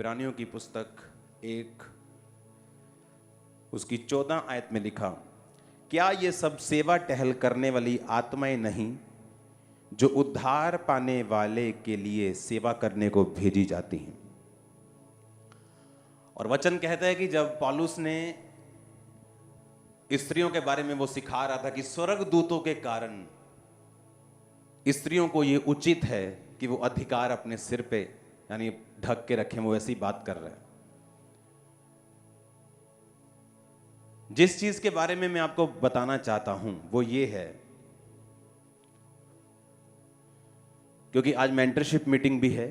इब्रानियों की पुस्तक 1 उसकी 14 आयत में लिखा, क्या ये सब सेवा टहल करने वाली आत्माएं नहीं जो उद्धार पाने वाले के लिए सेवा करने को भेजी जाती हैं। और वचन कहता है कि जब पौलुस ने स्त्रियों के बारे में वो सिखा रहा था कि स्वर्गदूतों के कारण स्त्रियों को ये उचित है कि वो अधिकार अपने सिर पे यानी ढक के रखें, वो ऐसी बात कर रहे हैं। जिस चीज के बारे में मैं आपको बताना चाहता हूं वो ये है, क्योंकि आज मेंटरशिप मीटिंग भी है,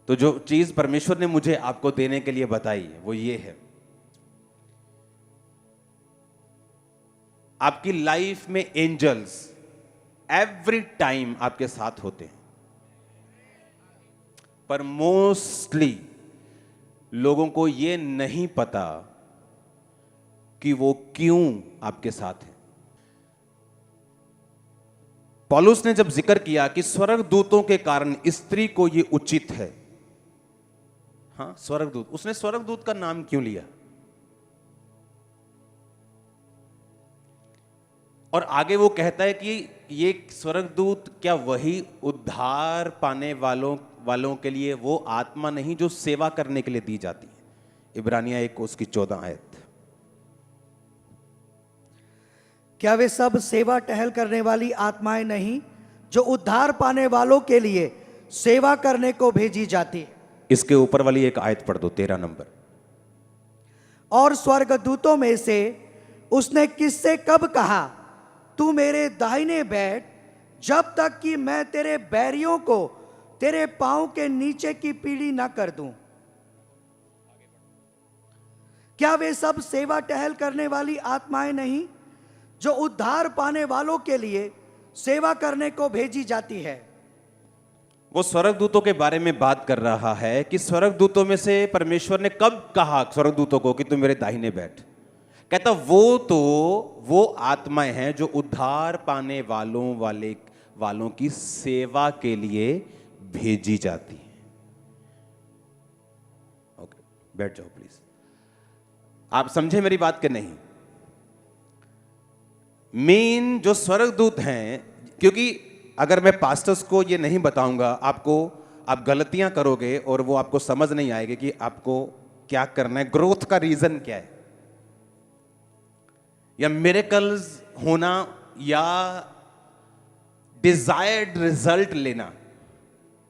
तो जो चीज परमेश्वर ने मुझे आपको देने के लिए बताई वो ये है, आपकी लाइफ में एंजल्स एवरी टाइम आपके साथ होते हैं, पर मोस्टली लोगों को यह नहीं पता कि वो क्यों आपके साथ है। पौलुस ने जब जिक्र किया कि स्वर्गदूतों के कारण स्त्री को यह उचित है, हाँ स्वर्गदूत, उसने स्वर्गदूत का नाम क्यों लिया? और आगे वो कहता है कि ये स्वर्गदूत क्या वही उद्धार पाने वालों के लिए वो आत्मा नहीं जो सेवा करने के लिए दी जाती है। इब्रानिया 1 उसकी 14 आयत। क्या वे सब सेवा टहल करने वाली आत्माएं नहीं जो उद्धार पाने वालों के लिए सेवा करने को भेजी जाती है? इसके ऊपर वाली एक आयत पढ़ दो, 13 नंबर। और स्वर्गदूतों में से उसने किससे कब कहा, तू मेरे दाहिने बैठ जब तक कि मैं तेरे बैरियों को तेरे पांव के नीचे की पीढ़ी न कर दूं? क्या वे सब सेवा टहल करने वाली आत्माएं नहीं जो उद्धार पाने वालों के लिए सेवा करने को भेजी जाती है? वो स्वर्गदूतों के बारे में बात कर रहा है कि स्वर्गदूतों में से परमेश्वर ने कब कहा स्वर्गदूतों को कि तू मेरे दाहिने बैठ। कहता वो आत्माएं हैं जो उद्धार पाने वालों की सेवा के लिए भेजी जाती हैं। ओके, बैठ जाओ प्लीज। आप समझे मेरी बात के नहीं? मेन जो स्वर्गदूत हैं, क्योंकि अगर मैं पास्टर्स को ये नहीं बताऊंगा आप गलतियां करोगे और वो आपको समझ नहीं आएगी कि आपको क्या करना है, ग्रोथ का रीजन क्या है, या मिरेकल्स होना या डिजायर्ड रिजल्ट लेना,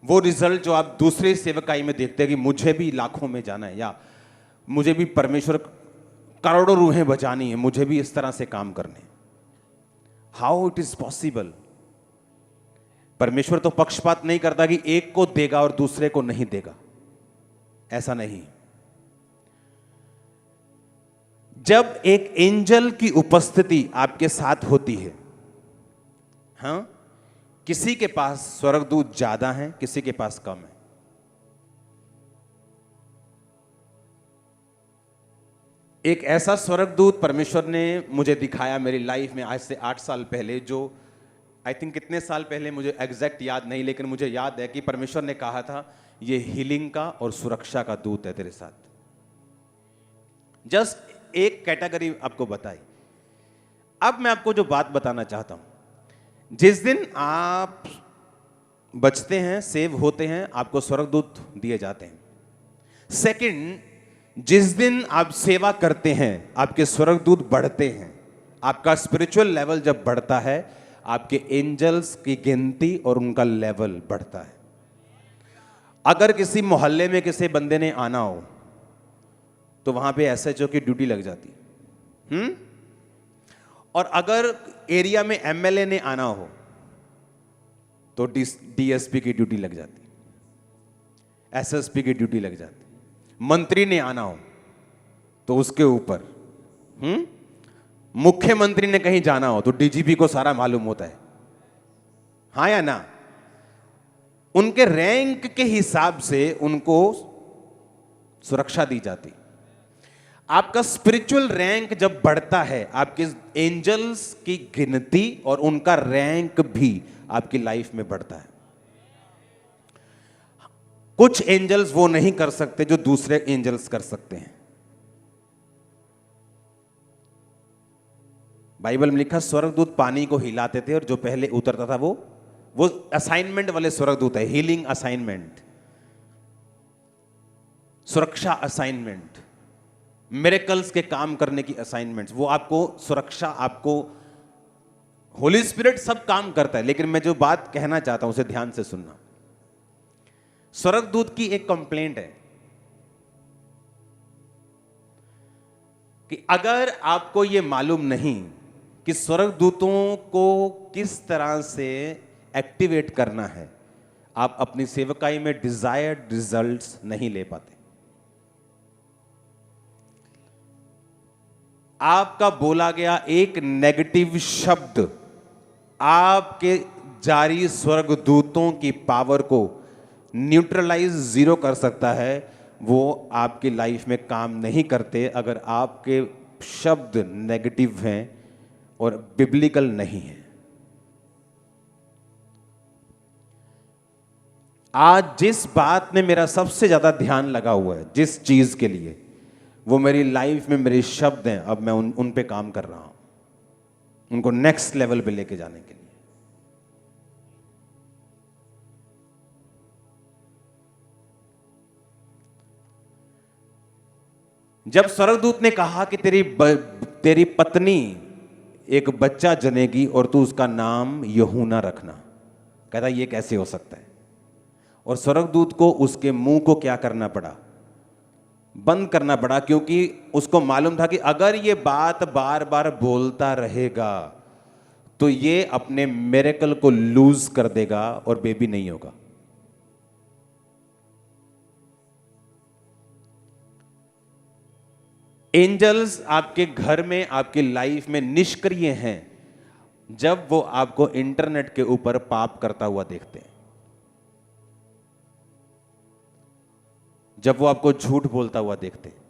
वो रिजल्ट जो आप दूसरे सेवकाई में देखते हैं कि मुझे भी लाखों में जाना है या मुझे भी परमेश्वर करोड़ों रूहें बचानी है, मुझे भी इस तरह से काम करने। How it is possible? परमेश्वर तो पक्षपात नहीं करता कि एक को देगा और दूसरे को नहीं देगा, ऐसा नहीं। जब एक एंजल की उपस्थिति आपके साथ होती है, हां, किसी के पास स्वर्गदूत ज्यादा हैं, किसी के पास कम है। एक ऐसा स्वर्गदूत परमेश्वर ने मुझे दिखाया मेरी लाइफ में आज से 8 साल पहले, जो आई थिंक कितने साल पहले मुझे एग्जैक्ट याद नहीं, लेकिन मुझे याद है कि परमेश्वर ने कहा था ये हीलिंग का और सुरक्षा का दूत है तेरे साथ। जस्ट एक कैटेगरी आपको बताई। अब मैं आपको जो बात बताना चाहता हूं, जिस दिन आप बचते हैं, सेव होते हैं, आपको स्वर्गदूत दिए जाते हैं। सेकंड, जिस दिन आप सेवा करते हैं आपके स्वर्गदूत बढ़ते हैं। आपका स्पिरिचुअल लेवल जब बढ़ता है, आपके एंजल्स की गिनती और उनका लेवल बढ़ता है। अगर किसी मोहल्ले में किसी बंदे ने आना हो तो वहां पे एसएचओ की ड्यूटी लग जाती है। और अगर एरिया में एमएलए ने आना हो तो डीएसपी की ड्यूटी लग जाती, एसएसपी की ड्यूटी लग जाती। मंत्री ने आना हो तो उसके ऊपर, मुख्यमंत्री ने कहीं जाना हो तो डीजीपी को सारा मालूम होता है, हाँ या ना? उनके रैंक के हिसाब से उनको सुरक्षा दी जाती। आपका स्पिरिचुअल रैंक जब बढ़ता है, आपके एंजल्स की गिनती और उनका रैंक भी आपकी लाइफ में बढ़ता है। कुछ एंजल्स वो नहीं कर सकते जो दूसरे एंजल्स कर सकते हैं। बाइबल में लिखा स्वर्गदूत पानी को हिलाते थे और जो पहले उतरता था वो असाइनमेंट वाले स्वर्गदूत है, हीलिंग असाइनमेंट, सुरक्षा असाइनमेंट, मिरेकल्स के काम करने की असाइनमेंट्स। वो आपको सुरक्षा, आपको होली स्पिरिट सब काम करता है। लेकिन मैं जो बात कहना चाहता हूं उसे ध्यान से सुनना। स्वर्गदूत की एक कंप्लेंट है कि अगर आपको यह मालूम नहीं कि स्वर्गदूतों को किस तरह से एक्टिवेट करना है, आप अपनी सेवकाई में डिजायर्ड रिजल्ट्स नहीं ले पाते। आपका बोला गया एक नेगेटिव शब्द आपके जारी स्वर्गदूतों की पावर को न्यूट्रलाइज, जीरो कर सकता है। वो आपकी लाइफ में काम नहीं करते अगर आपके शब्द नेगेटिव हैं और बिब्लिकल नहीं है। आज जिस बात में मेरा सबसे ज्यादा ध्यान लगा हुआ है, जिस चीज के लिए, वो मेरी लाइफ में मेरे शब्द हैं। अब मैं उन पे काम कर रहा हूं, उनको नेक्स्ट लेवल पे लेके जाने के लिए। जब स्वर्गदूत ने कहा कि तेरी पत्नी एक बच्चा जनेगी और तू उसका नाम यूहन्ना रखना, कहता ये कैसे हो सकता है। और स्वर्गदूत को उसके मुंह को क्या करना पड़ा, बंद करना पड़ा, क्योंकि उसको मालूम था कि अगर ये बात बार बार बोलता रहेगा तो ये अपने मिरेकल को लूज कर देगा और बेबी नहीं होगा। एंजल्स आपके घर में, आपकी लाइफ में निष्क्रिय हैं जब वो आपको इंटरनेट के ऊपर पाप करता हुआ देखते हैं, जब वो आपको झूठ बोलता हुआ देखते हैं,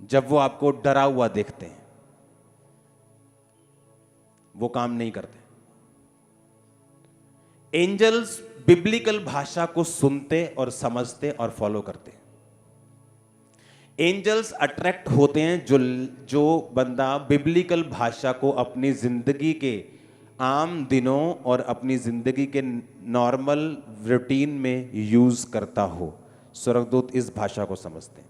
जब वो आपको डरा हुआ देखते हैं। वो काम नहीं करते। एंजल्स बिब्लिकल भाषा को सुनते और समझते और फॉलो करते हैं। एंजल्स अट्रैक्ट होते हैं जो बंदा बिब्लिकल भाषा को अपनी जिंदगी के आम दिनों और अपनी जिंदगी के नॉर्मल रूटीन में यूज करता हो। स्वर्गदूत इस भाषा को समझते हैं।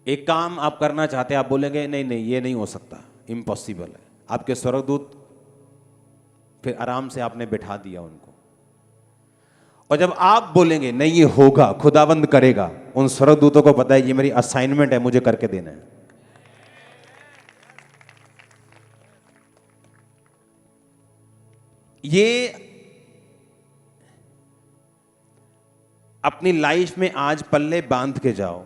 एक काम आप करना चाहते हैं, आप बोलेंगे नहीं नहीं ये नहीं हो सकता, इम्पॉसिबल है। आपके स्वर्गदूत फिर आराम से आपने बैठा दिया उनको, और जब आप बोलेंगे नहीं ये होगा, खुदावंद करेगा, उन स्वर्गदूतों को पता है ये मेरी असाइनमेंट है, मुझे करके देना है। ये अपनी लाइफ में आज पल्ले बांध के जाओ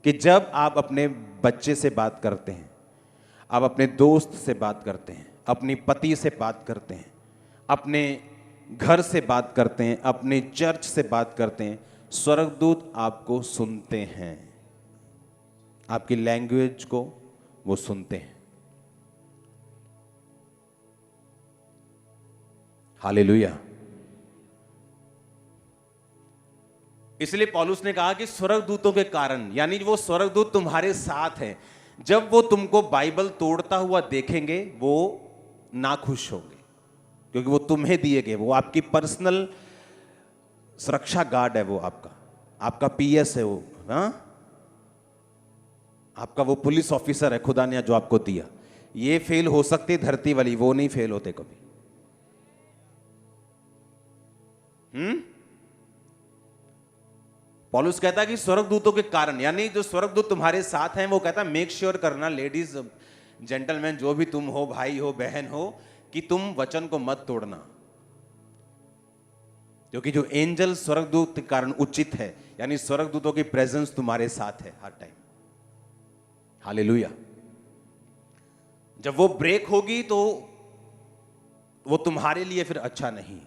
कि जब आप अपने बच्चे से बात करते हैं, आप अपने दोस्त से बात करते हैं, अपनी पति से बात करते हैं, अपने घर से बात करते हैं, अपने चर्च से बात करते हैं, स्वर्गदूत आपको सुनते हैं। आपकी लैंग्वेज को वो सुनते हैं। हालेलुया। इसलिए पौलुस ने कहा कि स्वर्गदूतों के कारण, यानी वो स्वर्गदूत तुम्हारे साथ हैं, जब वो तुमको बाइबल तोड़ता हुआ देखेंगे वो नाखुश होंगे, क्योंकि वो तुम्हें दिए गए, वो आपकी पर्सनल सुरक्षा गार्ड है, वो आपका पीएस है, वो आपका वो पुलिस ऑफिसर है खुदा ने जो आपको दिया। ये फेल हो सकती धरती वाली, वो नहीं फेल होते कभी। पौलुस कहता है कि स्वर्गदूतों के कारण, यानी जो स्वर्गदूत तुम्हारे साथ हैं, वो कहता है मेक श्योर करना, लेडीज जेंटलमैन जो भी तुम हो, भाई हो बहन हो, कि तुम वचन को मत तोड़ना, क्योंकि जो एंजल स्वर्गदूत के कारण उचित है, यानी स्वर्गदूतों की प्रेजेंस तुम्हारे साथ है हर टाइम। हालेलुया। जब वो ब्रेक होगी तो वो तुम्हारे लिए फिर अच्छा नहीं।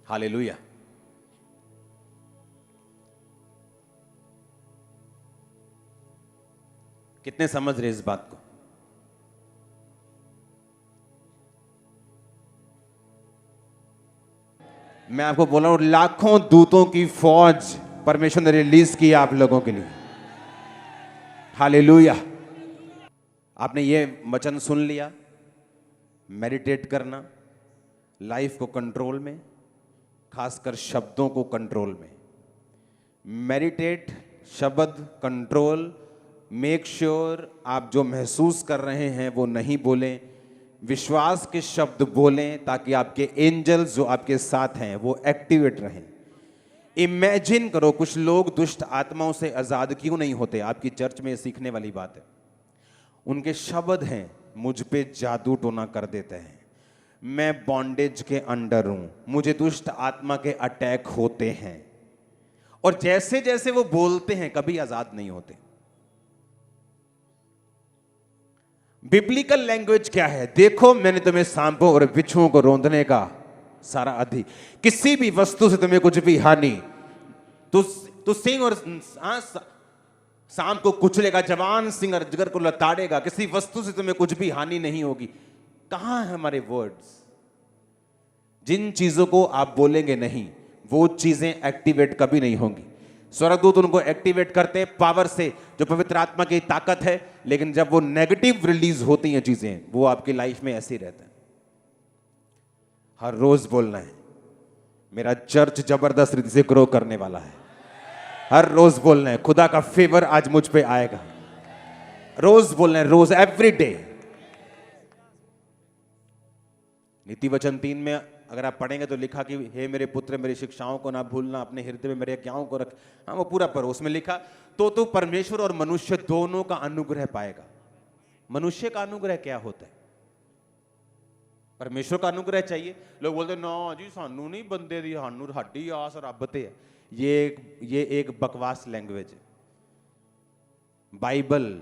हालेलुया। कितने समझ रहे इस बात को? मैं आपको बोल रहा हूं, लाखों दूतों की फौज परमेश्वर ने रिलीज की आप लोगों के लिए। हालेलुया। आपने ये वचन सुन लिया, मेडिटेट करना, लाइफ को कंट्रोल में, खासकर शब्दों को कंट्रोल में। मेडिटेट, शब्द कंट्रोल, मेक श्योर आप जो महसूस कर रहे हैं वो नहीं बोलें, विश्वास के शब्द बोलें ताकि आपके एंजल्स जो आपके साथ हैं वो एक्टिवेट रहें। इमेजिन करो, कुछ लोग दुष्ट आत्माओं से आजाद क्यों नहीं होते? आपकी चर्च में सीखने वाली बात है। उनके शब्द हैं, मुझ पे जादू टोना कर देते हैं, मैं बॉन्डेज के अंडर हूं, मुझे दुष्ट आत्मा के अटैक होते हैं। और जैसे जैसे वो बोलते हैं कभी आजाद नहीं होते। बिब्लिकल लैंग्वेज क्या है? देखो, मैंने तुम्हें सांपों और बिच्छुओं को रौंदने का सारा अधिकार, किसी भी वस्तु से तुम्हें कुछ भी हानि, तू सिंह और सांप को कुचलेगा, जवान सिंह और जिगर को लताड़ेगा, किसी वस्तु से तुम्हें कुछ भी हानि नहीं होगी। कहां है हमारे वर्ड्स? जिन चीजों को आप बोलेंगे नहीं, वो चीजें एक्टिवेट कभी नहीं होंगी। स्वर्गदूत उनको एक्टिवेट करते हैं पावर से, जो पवित्र आत्मा की ताकत है, लेकिन जब वो नेगेटिव रिलीज होती हैं चीजें, वो आपकी लाइफ में ऐसे ही रहता है। हर रोज बोलना है, मेरा चर्च जबरदस्त रीति से ग्रो करने वाला है। हर रोज बोलना है, खुदा का फेवर आज मुझ पे आएगा। रोज बोलना है, रोज, एवरी डे। नीति वचन 3 में अगर आप पढ़ेंगे तो लिखा कि हे मेरे पुत्र, मेरी शिक्षाओं को ना भूलना, अपने हृदय में मेरे आज्ञाओं को रख। हाँ, वो पूरा पढ़ो। उसमें लिखा तो तू परमेश्वर और मनुष्य दोनों का अनुग्रह पाएगा। मनुष्य का अनुग्रह क्या होता है? परमेश्वर का अनुग्रह चाहिए। लोग बोलते ना जी, सानू नहीं बंदे दी, सानू साडी आस रब ते है। ये एक बकवास लैंग्वेज है। बाइबल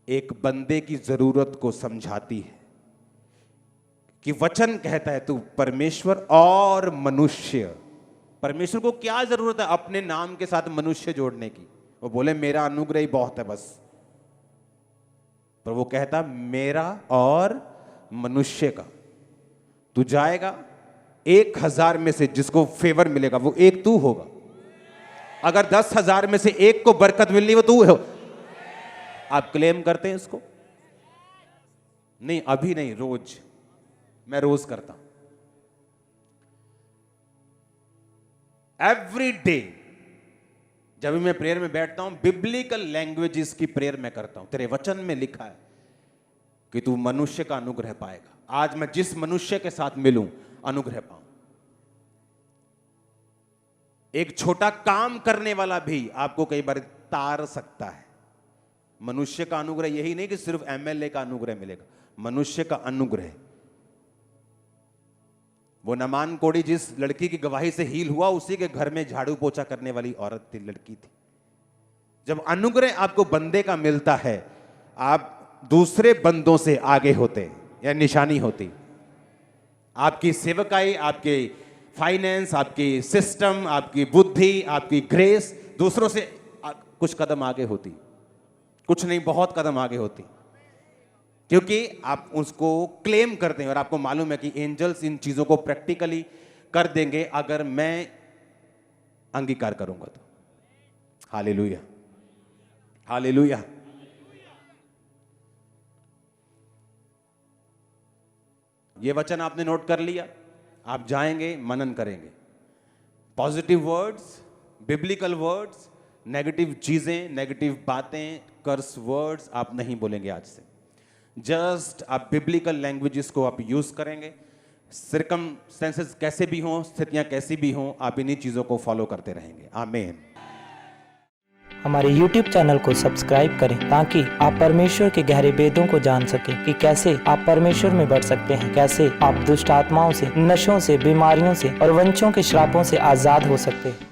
एक बंदे की जरूरत को समझाती है कि वचन कहता है तू परमेश्वर और मनुष्य। परमेश्वर को क्या जरूरत है अपने नाम के साथ मनुष्य जोड़ने की? वो बोले मेरा अनुग्रह ही बहुत है बस। पर वो कहता मेरा और मनुष्य का। तू जाएगा, 1000 में से जिसको फेवर मिलेगा वो एक तू होगा। अगर 10,000 में से एक को बरकत मिलनी वो तू हो। आप क्लेम करते हैं इसको? नहीं, अभी नहीं, रोज। मैं रोज करता हूं। एवरी डे जब भी मैं प्रेयर में बैठता हूं, बिब्लिकल लैंग्वेजेस की प्रेयर मैं करता हूं। तेरे वचन में लिखा है कि तू मनुष्य का अनुग्रह पाएगा। आज मैं जिस मनुष्य के साथ मिलूं, अनुग्रह पाऊं। एक छोटा काम करने वाला भी आपको कई बार तार सकता है। मनुष्य का अनुग्रह यही नहीं कि सिर्फ एमएलए का अनुग्रह मिलेगा, मनुष्य का अनुग्रह। वो नमान कोड़ी जिस लड़की की गवाही से हील हुआ, उसी के घर में झाड़ू पोछा करने वाली औरत थी, लड़की थी। जब अनुग्रह आपको बंदे का मिलता है, आप दूसरे बंदों से आगे होते या निशानी होती। आपकी सेवकाई, आपके फाइनेंस, आपकी सिस्टम, आपकी बुद्धि, आपकी ग्रेस दूसरों से कुछ कदम आगे होती। कुछ नहीं, बहुत कदम आगे होती, क्योंकि आप उसको क्लेम करते हैं और आपको मालूम है कि एंजल्स इन चीजों को प्रैक्टिकली कर देंगे अगर मैं अंगीकार करूंगा तो। Hallelujah, hallelujah. ये वचन आपने नोट कर लिया, आप जाएंगे, मनन करेंगे। Positive words, biblical words, negative चीजें, नेगेटिव बातें, कर्स वर्ड्स आप नहीं बोलेंगे आज से। जस्ट आप बिब्लिकल लैंग्वेजेस को आप यूज करेंगे। सर्कमस्टेंसेस कैसे भी हों, स्थितियां कैसी भी हों, आप इन्हीं चीजों को फॉलो करते रहेंगे। आमीन। हमारे YouTube चैनल को सब्सक्राइब करें ताकि आप परमेश्वर के गहरे वेदों को जान सकें कि कैसे आप परमेश्वर में बढ़ सकते हैं, कैसे आप दुष्ट आत्माओं से, नशों से, बीमारियों से और वंशों के श्रापों से आजाद हो सकते हैं।